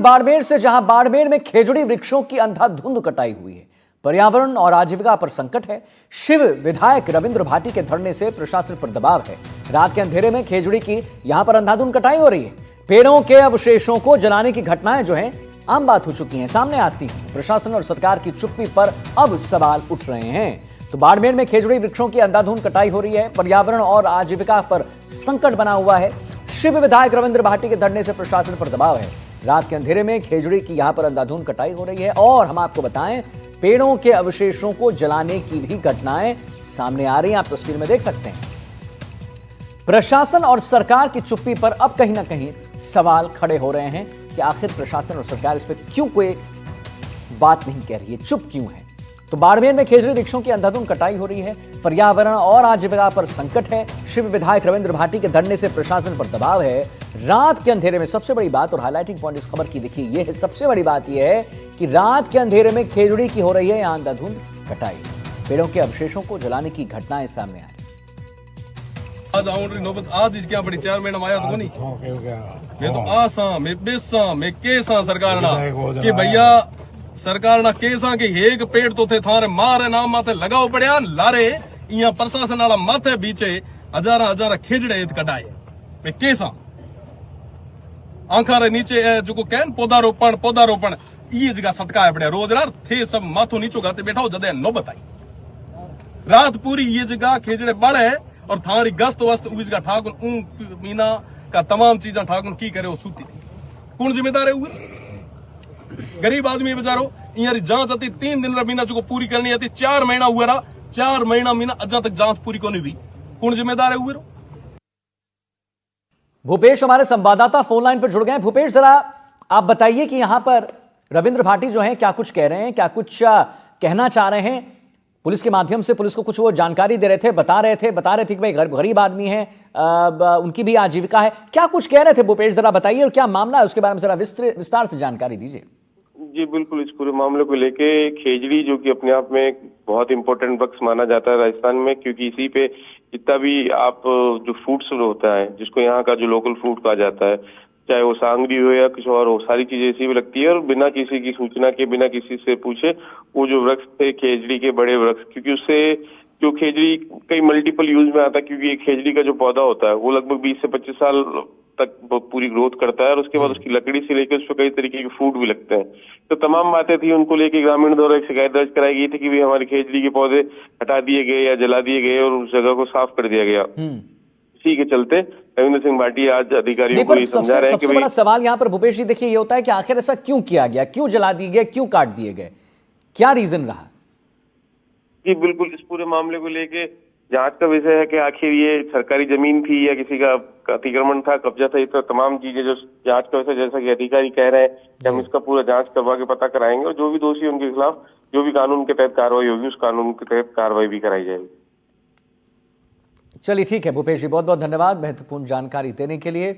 बाड़मेर से, जहां बाड़मेर में खेजड़ी वृक्षों की अंधाधुंध कटाई हुई है। पर्यावरण और आजीविका पर संकट है। शिव विधायक रविंद्र भाटी के धरने से प्रशासन पर दबाव है। रात के अंधेरे में खेजड़ी की यहां पर अंधाधुंध कटाई हो रही है। पेड़ों के अवशेषों को जलाने की घटनाएं जो हैं आम बात हो चुकी हैं, सामने आती हैं। प्रशासन और सरकार की चुप्पी पर अब सवाल उठ रहे हैं। तो बाड़मेर में खेजड़ी वृक्षों की अंधाधुंध कटाई हो रही है। पर्यावरण और आजीविका पर संकट बना हुआ है। शिव विधायक रविंद्र भाटी के धरने से प्रशासन पर दबाव है। रात के अंधेरे में खेजड़ी की यहां पर अंधाधुंध कटाई हो रही है और हम आपको बताएं, पेड़ों के अवशेषों को जलाने की भी घटनाएं सामने आ रही हैं। आप तस्वीर में देख सकते हैं। प्रशासन और सरकार की चुप्पी पर अब कहीं ना कहीं सवाल खड़े हो रहे हैं कि आखिर प्रशासन और सरकार इस पर क्यों कोई बात नहीं कह रही है, चुप क्यों है। तो बाड़मेर में खेजड़ी वृक्षों की अंधाधुंध कटाई हो रही है। पर्यावरण और आजीविका पर संकट है। शिव विधायक रविंद्र भाटी के धरने से प्रशासन पर दबाव है। रात के अंधेरे में सबसे बड़ी बात और हाईलाइटिंग पॉइंट इस खबर की देखिए ये है, सबसे बड़ी बात यह है कि रात के अंधेरे में खेजड़ी की हो रही है अंधाधुंध कटाई। पेड़ों के अवशेषों को जलाने की घटनाएं सामने आ रही। आज इसके यहाँ बड़ी 4 महीना आया तो नहीं, मैं तो आसा मैं बेसा मैं केसा सरकार ना कि भैया सरकार ना केसा के एक पेड़ तो थे थारे मारे ना माथे लगाओ पड़िया लारे यहाँ प्रशासन वाला माथे बीचे हजार खेजड़े कटाए मैं केसा आंखा रे नीचे जो को कहन पौधारोपण ये जगह सटकाया पड़े रोज रात थे सब माथो नीचो गाते बैठा हो जदे नो बताई रात पूरी ये जगह खेजड़े बढ़े और थारी गस्त वस्त उस जगह ठाकुन मीना का तमाम चीजें ठाकुन की करे वो सूती कौन जिम्मेदार है हुए गरीब आदमी बेचारो यहाँ जांच आती 3 दिन मीना जो पूरी करनी आती 4 महीना हुआ रहा 4 महीना मीना अजा तक जांच पूरी को नहीं हुई कौन जिम्मेदार है हुए। भूपेश हमारे संवाददाता फोन लाइन पर जुड़ गए। भूपेश, जरा आप बताइए कि यहां पर रविंद्र भाटी जो है क्या कुछ कह रहे हैं, क्या कुछ कहना चाह रहे हैं। पुलिस के माध्यम से पुलिस को कुछ वो जानकारी दे रहे थे, बता रहे थे कि भाई गरीब आदमी है, उनकी भी आजीविका है। क्या कुछ कह रहे थे भूपेश, जरा बताइए और क्या मामला है उसके बारे में जरा विस्तार से जानकारी दीजिए। जी बिल्कुल, इस पूरे मामले को लेके खेजड़ी जो कि अपने आप में एक बहुत इंपॉर्टेंट वृक्ष माना जाता है राजस्थान में, क्योंकि इसी पे जितना भी आप जो फ्रूट्स होता है जिसको यहाँ का जो लोकल फ्रूट कहा जाता है, चाहे वो सांगरी हो या कुछ और हो, सारी चीजें इसी में लगती है। और बिना किसी की सूचना के, बिना किसी से पूछे वो जो वृक्ष थे खेजड़ी के बड़े वृक्ष, क्योंकि उससे जो खेजड़ी कई मल्टीपल यूज में आता है, क्योंकि एक खेजड़ी का जो पौधा होता है वो लगभग 20 से 25 साल तक पूरी ग्रोथ करता है और उसके बाद उसकी लकड़ी से लेकर उस पर कई तरीके के फ्रूट भी लगते हैं। तो तमाम बातें थी, उनको लेके ग्रामीण द्वारा एक शिकायत दर्ज कराई गई थी कि भाई हमारे खेजड़ी के पौधे हटा दिए गए या जला दिए गए और उस जगह को साफ कर दिया गया। इसी के चलते रविंद्र सिंह भाटी आज अधिकारियों को समझा रहे हैं कि सबसे बड़ा सवाल यहाँ पर भूपेश जी देखिए ये होता है कि आखिर ऐसा क्यों किया गया, क्यों जला दिए गए, क्यों काट दिए गए, क्या रीजन रहा। जी बिल्कुल, इस पूरे मामले को लेके जांच का विषय है कि आखिर ये सरकारी जमीन थी या किसी का अतिक्रमण था, कब्जा था, तो तमाम चीजें जो जांच का विषय, जैसा कि अधिकारी कह रहे हैं कि हम इसका पूरा जांच करवा के पता कराएंगे और जो भी दोषी उनके खिलाफ जो भी कानून के तहत कार्रवाई होगी उस कानून के तहत कार्रवाई भी कराई जाएगी। चलिए ठीक है भूपेश जी, बहुत बहुत धन्यवाद महत्वपूर्ण जानकारी देने के लिए।